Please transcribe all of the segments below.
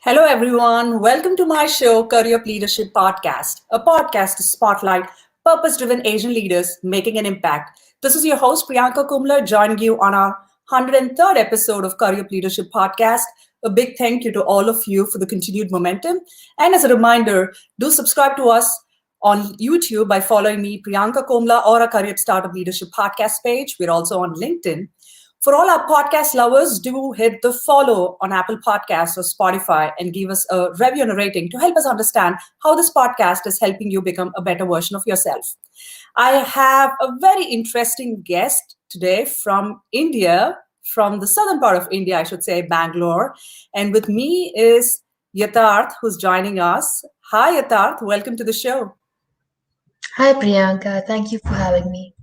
Hello, everyone. Welcome to my show, Career Leadership Podcast, a podcast to spotlight purpose driven Asian leaders making an impact. This is your host, Priyanka Kumlar, joining you on our 103rd episode of Career Leadership Podcast. A big thank you to all of you for the continued momentum. And as a reminder, do subscribe to us on YouTube by following me, Priyanka Kumla, or our Curryupstartup Leadership Podcast page. We're also on LinkedIn. For all our podcast lovers, do hit the follow on Apple Podcasts or Spotify and give us a review and a rating to help us understand how this podcast is helping you become a better version of yourself. I have a very interesting guest today from India, from the southern part of India, I should say, Bangalore. And with me is Yathaarth, who's joining us. Hi, Yathaarth. Welcome to the show. Hi Priyanka, thank you for having me.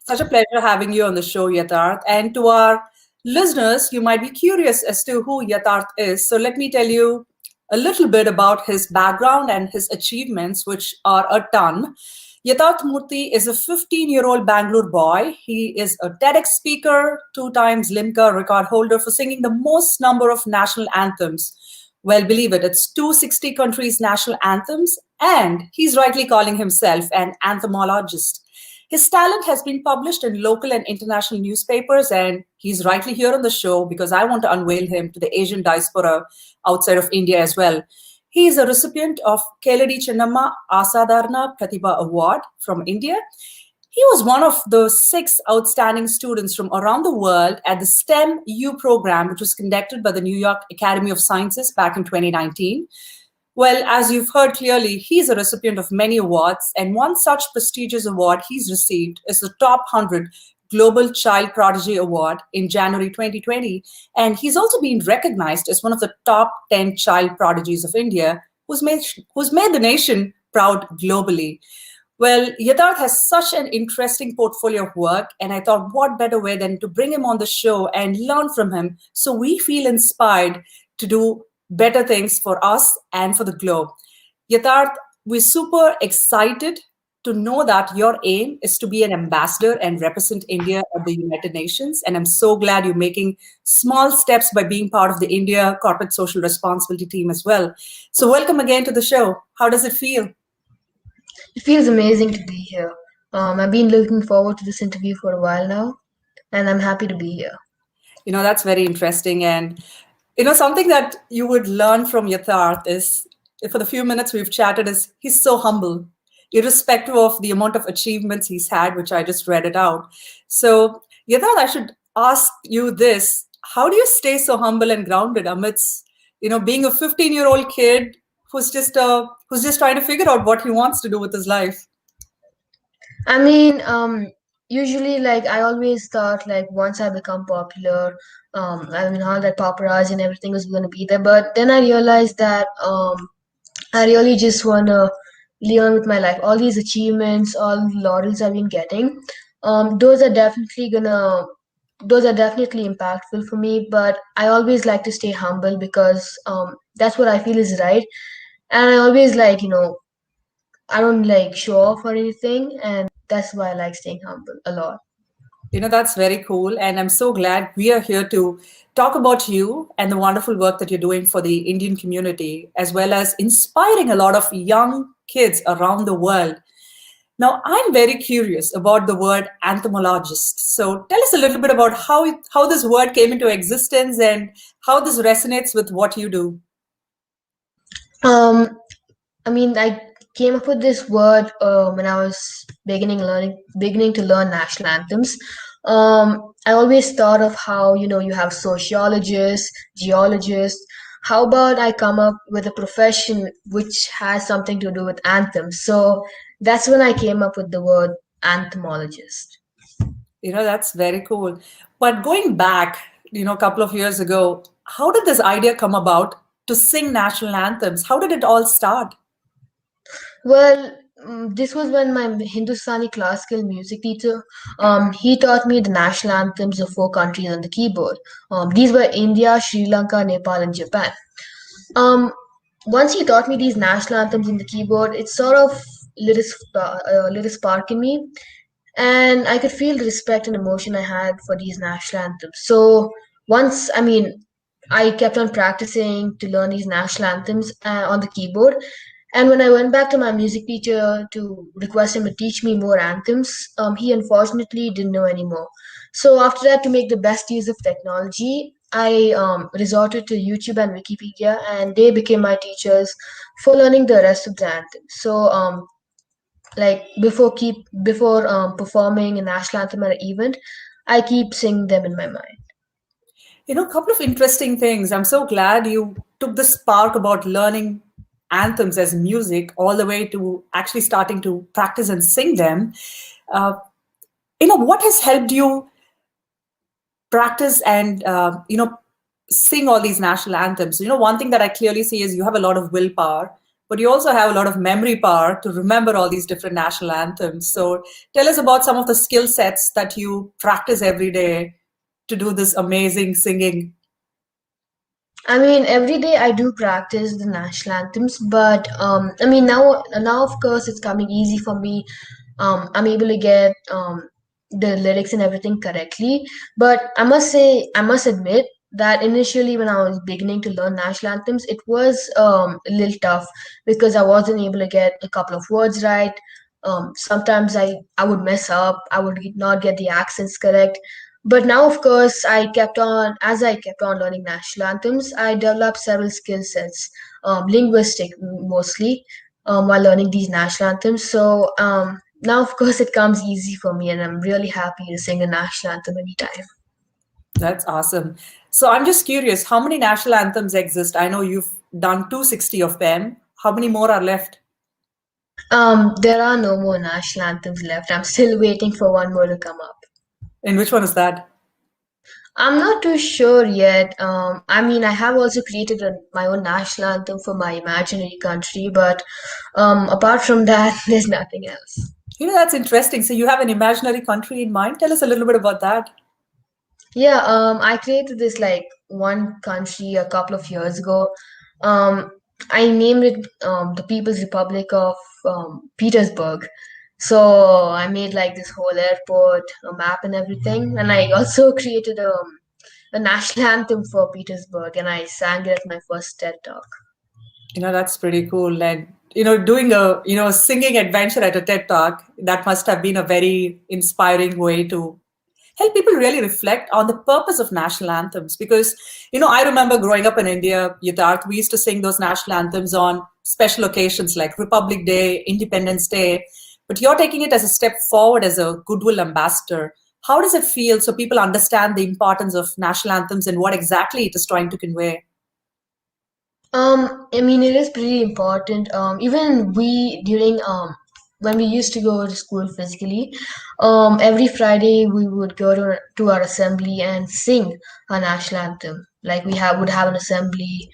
Such a pleasure having you on the show, Yathaarth. And to our listeners, you might be curious as to who Yathaarth is. So let me tell you a little bit about his background and his achievements, which are a ton. Yathaarth Murthy is a 15-year-old Bangalore boy. He is a TEDx speaker, 2 times Limca Record Holder for singing the most number of national anthems. Well, believe it, it's 260 countries' national anthems, and he's rightly calling himself an anthemologist. His talent has been published in local and international newspapers, and he's rightly here on the show because I want to unveil him to the Asian diaspora outside of India as well. He is a recipient of Keladi Chennamma Asadharana Pratibha Award from India. He was one of the 6 outstanding students from around the world at the STEM U program, which was conducted by the New York Academy of Sciences back in 2019. Well, as you've heard clearly, he's a recipient of many awards, and one such prestigious award he's received is the Top 100 Global Child Prodigy Award in January 2020, and he's also been recognized as one of the top 10 child prodigies of India, who's made the nation proud globally. Well, Yathaarth has such an interesting portfolio of work, and I thought what better way than to bring him on the show and learn from him so we feel inspired to do better things for us and for the globe. Yathaarth, we're super excited to know that your aim is to be an ambassador and represent India at the United Nations. And I'm so glad you're making small steps by being part of the India Corporate Social Responsibility team as well. So welcome again to the show. How does it feel? It feels amazing to be here. I've been looking forward to this interview for a while now, and I'm happy to be here. That's very interesting. And, something that you would learn from Yathaarth is, for the few minutes we've chatted, is he's so humble, irrespective of the amount of achievements he's had, which I just read it out. So, Yathaarth, I should ask you this. How do you stay so humble and grounded amidst, being a 15-year-old kid who's just trying to figure out what he wants to do with his life? I mean, usually, like, I always thought, like, once I become popular, all that paparazzi and everything was going to be there. But then I realized that I really just want to live on with my life. All these achievements, all the laurels I've been getting, those are definitely impactful for me. But I always like to stay humble because that's what I feel is right. And I always I don't like show off or anything, and that's why I like staying humble a lot. That's very cool. And I'm so glad we are here to talk about you and the wonderful work that you're doing for the Indian community, as well as inspiring a lot of young kids around the world. Now, I'm very curious about the word anthemologist. So tell us a little bit about how this word came into existence and how this resonates with what you do. Um, I came up with this word when I was beginning to learn national anthems. I always thought of how you have sociologists, geologists. How about I come up with a profession which has something to do with anthems? So that's when I came up with the word anthemologist. That's very cool. But going back, a couple of years ago, how did this idea come about to sing national anthems? How did it all start? Well, this was when my Hindustani classical music teacher, he taught me the national anthems of 4 countries on the keyboard. These were India, Sri Lanka, Nepal, and Japan. Um, Once he taught me these national anthems in the keyboard, it sort of lit a spark in me, and I could feel the respect and emotion I had for these national anthems. So once, I kept on practicing to learn these national anthems on the keyboard. And when I went back to my music teacher to request him to teach me more anthems, he unfortunately didn't know anymore. So after that, to make the best use of technology, I resorted to YouTube and Wikipedia, and they became my teachers for learning the rest of the anthems. So like before performing a national anthem at an event, I keep singing them in my mind. A couple of interesting things. I'm so glad you took the spark about learning anthems as music all the way to actually starting to practice and sing them. Uh, what has helped you practice and sing all these national anthems? One thing that I clearly see is you have a lot of willpower, but you also have a lot of memory power to remember all these different national anthems. So tell us about some of the skill sets that you practice every day to do this amazing singing. I mean, every day I do practice the national anthems, but I mean now of course it's coming easy for me. I'm able to get the lyrics and everything correctly. But I must admit that initially when I was beginning to learn national anthems, it was a little tough because I wasn't able to get a couple of words right. Sometimes I would mess up. I would not get the accents correct. But now, of course, as I kept on learning national anthems, I developed several skill sets, linguistic mostly, while learning these national anthems. So now, of course, it comes easy for me, and I'm really happy to sing a national anthem anytime. That's awesome. So I'm just curious, how many national anthems exist? I know you've done 260 of them. How many more are left? There are no more national anthems left. I'm still waiting for one more to come up. And which one is that? I'm not too sure yet. I mean, I have also created my own national anthem for my imaginary country, but apart from that, there's nothing else. That's interesting. So you have an imaginary country in mind. Tell us a little bit about that. Yeah, I created this like one country a couple of years ago. Um, I named it the People's Republic of Petersburg. So I made like this whole airport, a map and everything, and I also created a national anthem for Petersburg, and I sang it at my first TED talk. That's pretty cool. And, doing a singing adventure at a TED Talk, that must have been a very inspiring way to help people really reflect on the purpose of national anthems. Because, I remember growing up in India, Yathaarth, we used to sing those national anthems on special occasions like Republic Day, Independence Day. But you're taking it as a step forward as a Goodwill Ambassador. How does it feel so people understand the importance of national anthems and what exactly it is trying to convey? I mean, it is pretty important. Even we during when we used to go to school physically, every Friday we would go to our assembly and sing our national anthem. Like would have an assembly,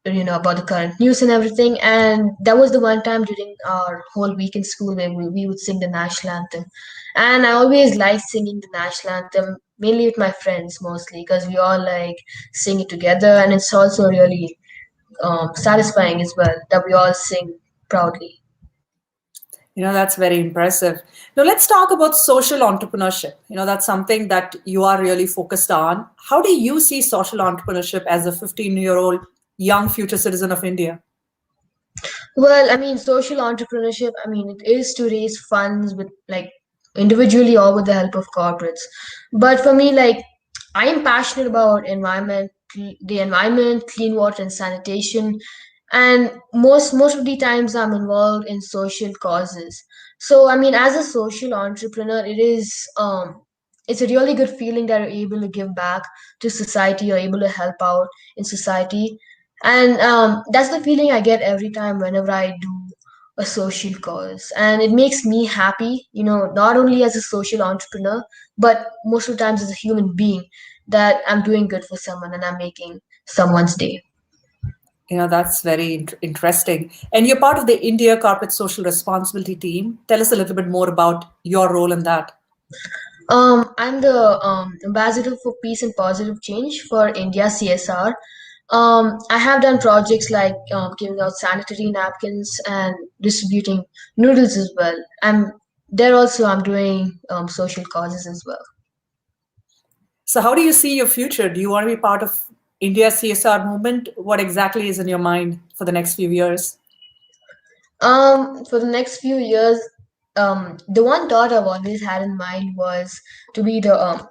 about the current news and everything. And that was the one time during our whole week in school where we would sing the national anthem. And I always liked singing the national anthem, mainly with my friends mostly, because we all like sing it together, and it's also really satisfying as well that we all sing proudly. That's very impressive. Now, let's talk about social entrepreneurship. That's something that you are really focused on. How do you see social entrepreneurship as a 15-year-old young future citizen of India? Well, I mean, social entrepreneurship, I mean, it is to raise funds with like individually or with the help of corporates. But for me, like, I am passionate about the environment, clean water and sanitation, and most of the times I'm involved in social causes. So, I mean, as a social entrepreneur, it's a really good feeling that you're able to give back to society, you're able to help out in society, and that's the feeling I get every time whenever I do a social cause. And it makes me happy, not only as a social entrepreneur, but most of the times as a human being that I'm doing good for someone and I'm making someone's day. That's very interesting. And you're part of the India Corporate Social Responsibility team. Tell us a little bit more about your role in that. I'm the ambassador for peace and positive change for India CSR. I have done projects like giving out sanitary napkins and distributing noodles as well. I'm doing social causes as well. So, how do you see your future? Do you want to be part of India CSR movement, what exactly is in your mind for the next few years? For the next few years, the one thought I've always had in mind was to be the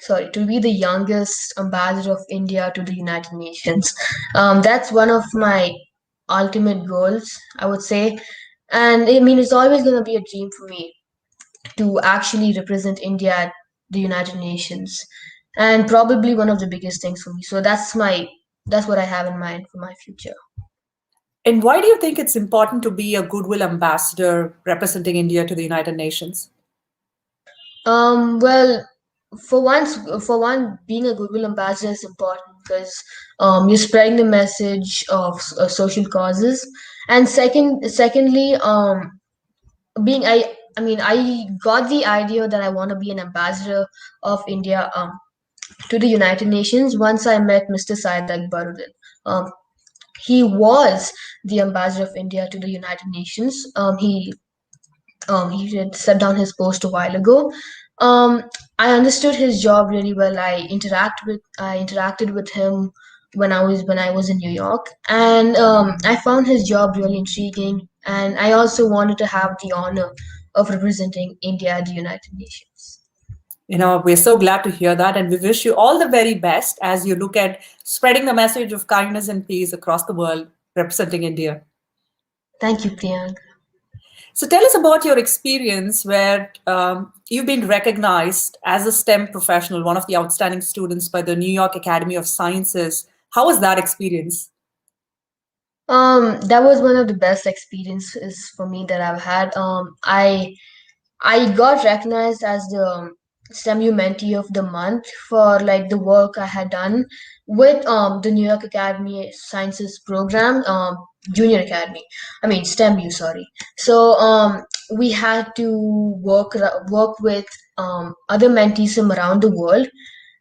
to be the youngest ambassador of India to the United Nations. That's one of my ultimate goals, I would say. And I mean, it's always going to be a dream for me to actually represent India at the United Nations, and probably one of the biggest things for me. So that's what I have in mind for my future. And why do you think it's important to be a Goodwill Ambassador representing India to the United Nations? Well, for one, being a Goodwill ambassador is important because you're spreading the message of social causes, and secondly, being I mean, I got the idea that I want to be an ambassador of India to the United Nations once I met Mr. Syed Akbaruddin. Um, he was the ambassador of India to the United Nations. He had stepped down his post a while ago. Um, I understood his job really well. I interacted with him when I was in New York, and I found his job really intriguing. And I also wanted to have the honor of representing India at the United Nations. We're so glad to hear that, and we wish you all the very best as you look at spreading the message of kindness and peace across the world, representing India. Thank you, Priyank. So tell us about your experience where you've been recognized as a STEM professional, one of the outstanding students by the New York Academy of Sciences. How was that experience? That was one of the best experiences for me that I've had. I got recognized as the STEMU Mentee of the Month for like the work I had done with the New York Academy Sciences program, Junior Academy. I mean STEMU, sorry. So we had to work with other mentees from around the world,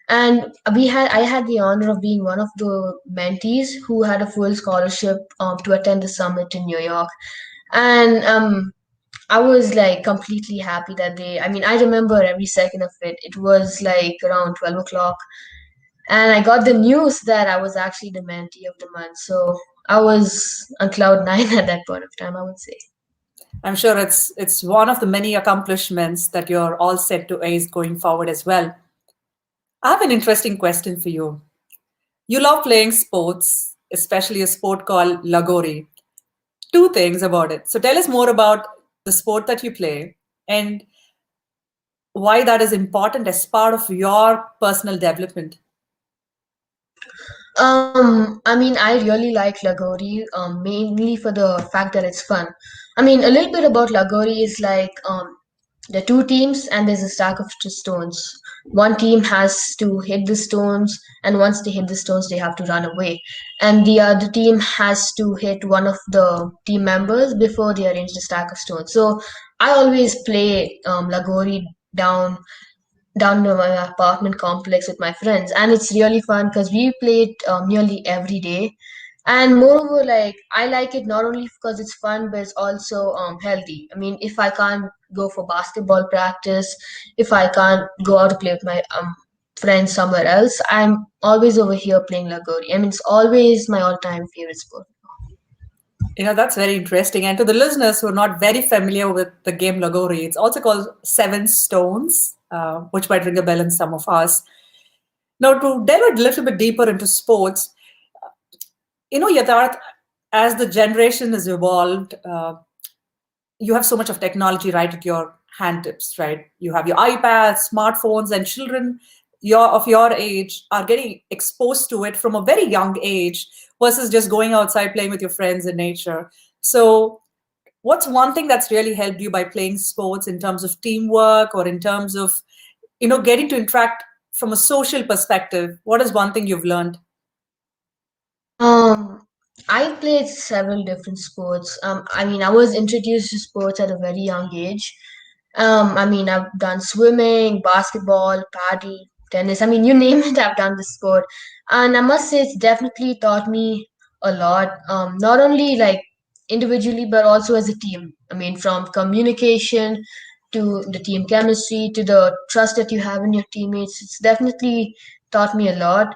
and I had the honor of being one of the mentees who had a full scholarship to attend the summit in New York. And I was like completely happy that day. I mean, I remember every second of it. It was like around 12 o'clock, and I got the news that I was actually the mentee of the month. So I was on cloud nine at that point of time, I would say. I'm sure it's one of the many accomplishments that you're all set to ace going forward as well. I have an interesting question for you. You love playing sports, especially a sport called Lagori. Two things about it. So tell us more about the sport that you play and why that is important as part of your personal development. I mean, I really like Lagori, mainly for the fact that it's fun. I mean, a little bit about Lagori is like there are two teams and there's a stack of stones. One team has to hit the stones, and once they hit the stones, they have to run away. And the other team has to hit one of the team members before they arrange the stack of stones. So I always play Lagori down to my apartment complex with my friends, and it's really fun because we play it nearly every day. And moreover, like I like it not only because it's fun, but it's also healthy. I mean, if I can't go for basketball practice, if I can't go out to play with my friends somewhere else, I'm always over here playing Lagori. I mean, it's always my all-time favorite sport. That's very interesting. And to the listeners who are not very familiar with the game Lagori, it's also called Seven Stones, which might ring a bell in some of us. Now, to delve a little bit deeper into sports, Yatharth, as the generation has evolved, you have so much of technology right at your hand tips, right? You have your iPads, smartphones, and children of your age are getting exposed to it from a very young age versus just going outside playing with your friends in nature. So what's one thing that's really helped you by playing sports in terms of teamwork or in terms of getting to interact from a social perspective? What is one thing you've learned? Um, I played several different sports. I mean, I was introduced to sports at a very young age. I mean, I've done swimming, basketball, paddle, tennis. I mean, you name it, I've done the sport. And I must say, it's definitely taught me a lot, not only like individually, but also as a team. I mean, from communication to the team chemistry to the trust that you have in your teammates. It's definitely taught me a lot.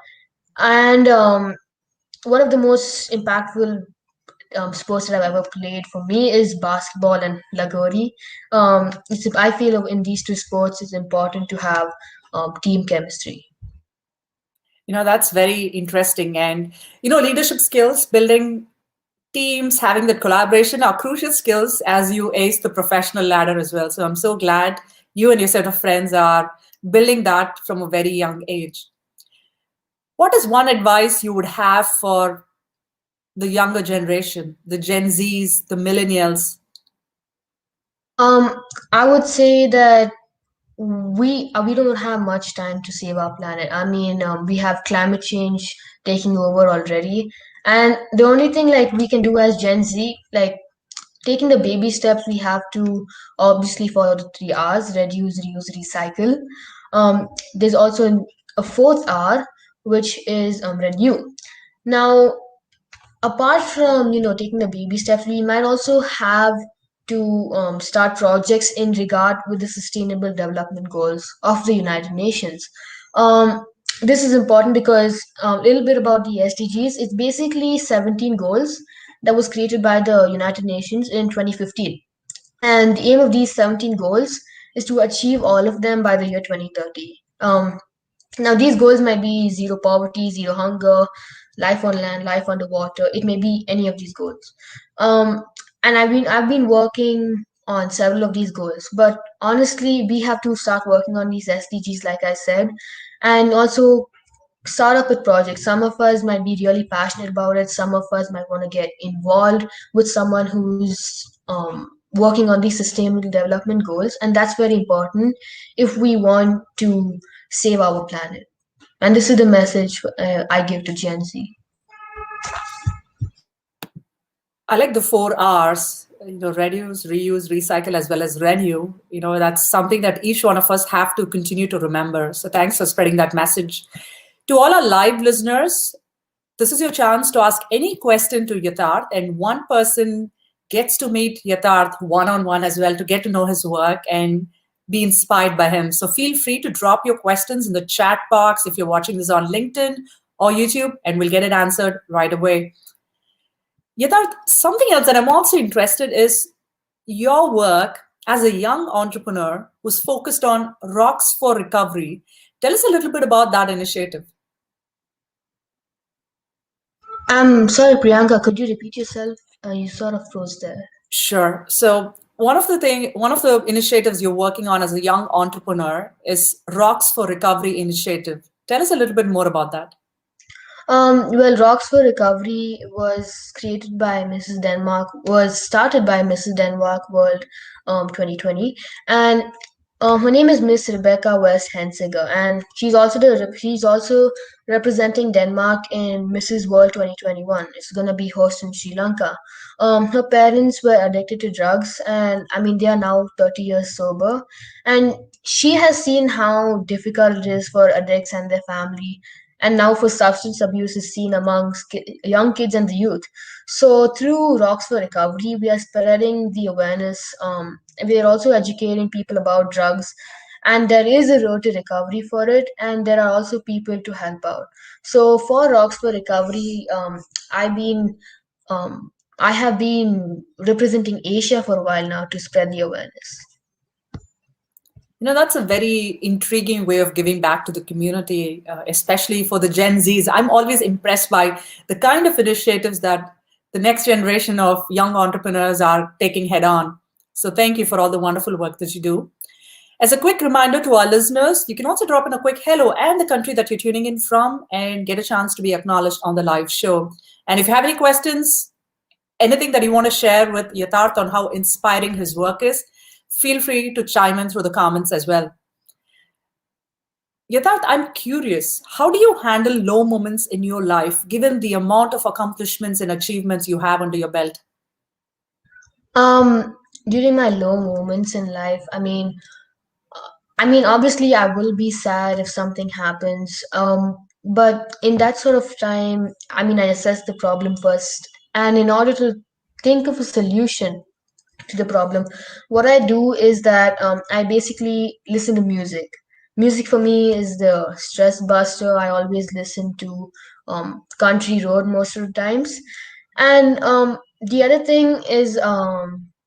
And one of the most impactful sports that I've ever played for me is basketball and lagori. I feel in these two sports it's important to have team chemistry. That's very interesting. And, leadership skills, building teams, having that collaboration are crucial skills as you ace the professional ladder as well. So I'm so glad you and your set of friends are building that from a very young age. What is one advice you would have for the younger generation, the Gen Zs, the millennials? Um, I would say that we don't have much time to save our planet. I mean, we have climate change taking over already, and the only thing like we can do as Gen Z, like taking the baby steps, we have to obviously follow the 3 R's: reduce, reuse, recycle. There's also a fourth R, which is renew. Now, apart from taking the baby steps, we might also have to start projects in regard with the sustainable development goals of the United Nations. This is important because a little bit about the SDGs. It's basically 17 goals that was created by the United Nations in 2015, and the aim of these 17 goals is to achieve all of them by the year 2030. Now, these goals might be zero poverty, zero hunger, life on land, life underwater. It may be any of these goals. Um, and I've been working on several of these goals, but honestly, we have to start working on these SDGs, like I said, and also start up with projects. Some of us might be really passionate about it. Some of us might want to get involved with someone who's working on these sustainable development goals, and that's very important if we want to save our planet. And this is the message I give to Gen Z. I like the 4 R's, reduce, reuse, recycle, as well as renew. That's something that each one of us have to continue to remember. So thanks for spreading that message. To all our live listeners, this is your chance to ask any question to Yathaarth, and one person gets to meet Yathaarth one-on-one as well to get to know his work and be inspired by him. So feel free to drop your questions in the chat box if you're watching this on LinkedIn or YouTube, and we'll get it answered right away. Yathaarth, something else that I'm also interested is your work as a young entrepreneur who's focused on Rocks for Recovery. Tell us a little bit about that initiative. I'm sorry, Priyanka, could you repeat yourself? You sort of froze there. Sure. So one of the initiatives you're working on as a young entrepreneur is Rocks for Recovery initiative. Tell us a little bit more about that. Well, Rocks for Recovery was started by Mrs. Denmark World 2020, and her name is Miss Rebecca West Hensiger, and she's also representing Denmark in Mrs. World 2021. It's gonna be hosted in Sri Lanka. Her parents were addicted to drugs, and I mean they are now 30 years sober, and she has seen how difficult it is for addicts and their family, and now for substance abuse is seen amongst young kids and the youth. So through Rocks for Recovery, we are spreading the awareness. We are also educating people about drugs, and there is a road to recovery for it, and there are also people to help out. So for Rocks for Recovery, I've been I have been representing Asia for a while now to spread the awareness. That's a very intriguing way of giving back to the community, especially for the Gen Zs. I'm always impressed by the kind of initiatives that the next generation of young entrepreneurs are taking head on. So thank you for all the wonderful work that you do. As a quick reminder to our listeners, you can also drop in a quick hello and the country that you're tuning in from and get a chance to be acknowledged on the live show. And if you have any questions, anything that you want to share with Yathaarth on how inspiring his work is, feel free to chime in through the comments as well. Yathaarth, I'm curious, how do you handle low moments in your life, given the amount of accomplishments and achievements you have under your belt? During my low moments in life, obviously, I will be sad if something happens. But in that sort of time, I assess the problem first, and in order to think of a solution to the problem, what I do is that I basically listen to music. music for me is the stress buster. I always listen to country road most of the times. And the other thing is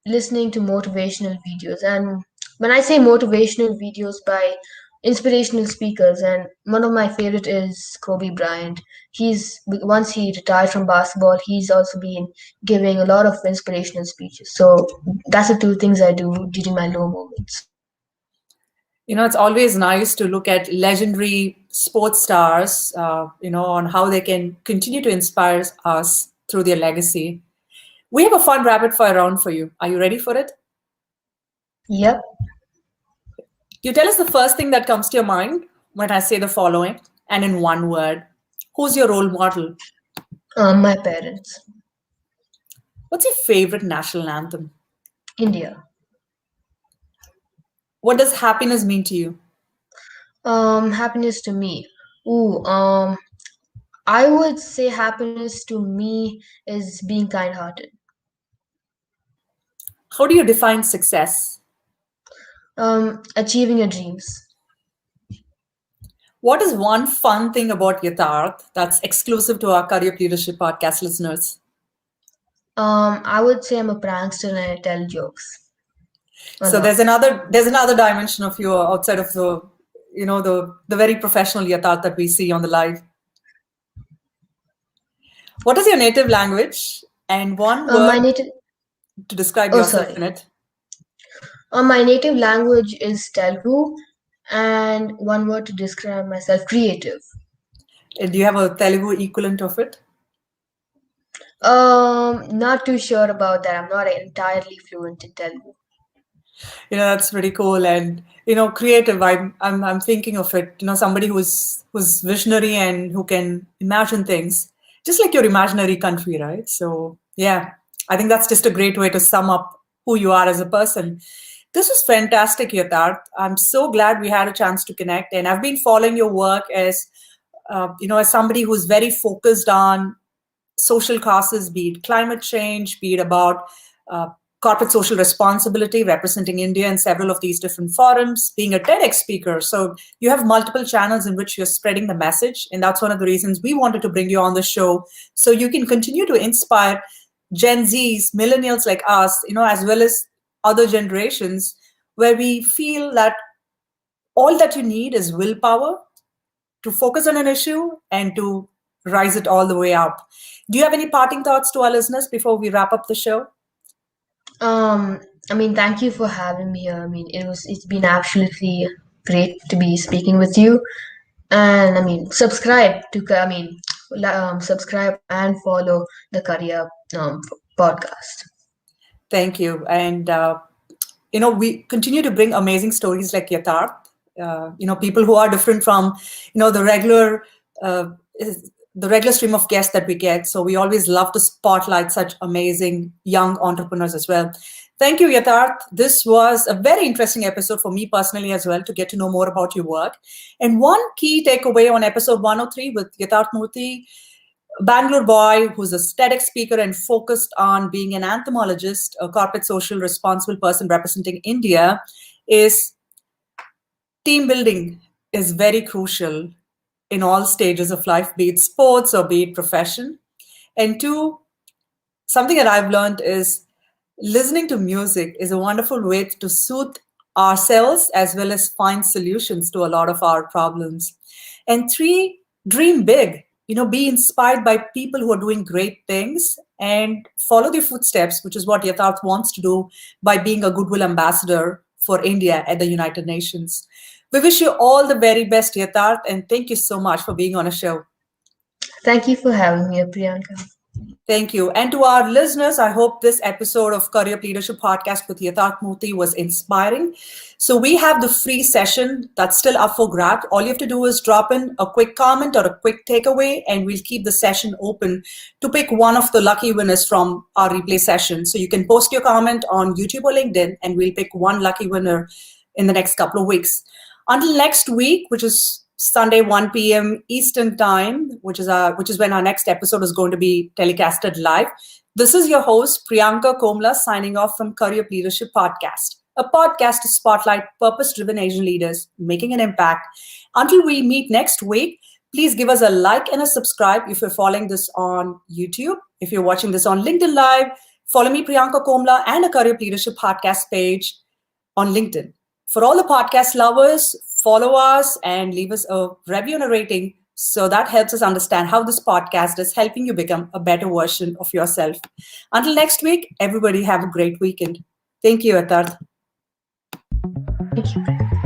listening to motivational videos. And when I say motivational videos by inspirational speakers, and one of my favorite is Kobe Bryant. He's once he retired from basketball, he's also been giving a lot of inspirational speeches. So that's the two things I do during my low moments. It's always nice to look at legendary sports stars, on how they can continue to inspire us through their legacy. We have a fun rapid fire round for you. Are you ready for it? Yep. You tell us the first thing that comes to your mind when I say the following, and in one word. Who's your role model? My parents. What's your favorite national anthem? India. What does happiness mean to you? Happiness to me. Ooh, I would say happiness to me is being kind-hearted. How do you define success? Achieving your dreams. What is one fun thing about Yathaarth that's exclusive to our Career Leadership podcast listeners? I would say I'm a prankster and I tell jokes a So lot. there's another dimension of you outside of the very professional Yathaarth that we see on the live. What is your native language and one My word native. to describe Oh, yourself sorry. in it? My native language is Telugu, and one word to describe myself: creative. And do you have a Telugu equivalent of it? Not too sure about that. I'm not entirely fluent in Telugu. That's pretty cool. And creative. I'm thinking of it. Somebody who's visionary and who can imagine things, just like your imaginary country, right? So yeah, I think that's just a great way to sum up who you are as a person. This was fantastic, Yathaarth. I'm so glad we had a chance to connect, and I've been following your work as somebody who's very focused on social causes, be it climate change, be it about uh, corporate social responsibility, representing India in several of these different forums, being a TEDx speaker. So you have multiple channels in which you're spreading the message. And that's one of the reasons we wanted to bring you on the show. So you can continue to inspire Gen Zs, millennials like us, as well as other generations, where we feel that all that you need is willpower to focus on an issue and to rise it all the way up. Do you have any parting thoughts to our listeners before we wrap up the show? Um, Thank you for having me here. It's been absolutely great to be speaking with you. And subscribe and follow the Career podcast. Thank you. And, we continue to bring amazing stories like Yathaarth, people who are different from, the uh, the regular stream of guests that we get. So we always love to spotlight such amazing young entrepreneurs as well. Thank you, Yathaarth. This was a very interesting episode for me personally as well to get to know more about your work. And one key takeaway on episode 103 with Yathaarth Murthy, Bangalore boy who's a TEDx speaker and focused on being an anthemologist, a corporate social responsible person representing India, is team building is very crucial in all stages of life, be it sports or be it profession. And two, something that I've learned is listening to music is a wonderful way to soothe ourselves as well as find solutions to a lot of our problems. And three, dream big. Be inspired by people who are doing great things and follow their footsteps, which is what Yathaarth wants to do by being a Goodwill Ambassador for India at the United Nations. We wish you all the very best, Yathaarth, and thank you so much for being on a show. Thank you for having me, Priyanka. Thank you. And to our listeners, I hope this episode of Career Leadership Podcast with Yathaarth Murthy was inspiring. So we have the free session that's still up for grabs. All you have to do is drop in a quick comment or a quick takeaway, and we'll keep the session open to pick one of the lucky winners from our replay session. So you can post your comment on YouTube or LinkedIn, and we'll pick one lucky winner in the next couple of weeks. Until next week, which is Sunday, 1 p.m. Eastern Time, which is when our next episode is going to be telecasted live. This is your host, Priyanka Komla, signing off from Career Leadership Podcast. a podcast to spotlight purpose-driven Asian leaders making an impact. Until we meet next week, please give us a like and a subscribe if you're following this on YouTube. If you're watching this on LinkedIn Live, follow me, Priyanka Komla, and a Career Leadership podcast page on LinkedIn. For all the podcast lovers, follow us and leave us a review and a rating. So that helps us understand how this podcast is helping you become a better version of yourself. Until next week, everybody have a great weekend. Thank you, Yathaarth. Thank you.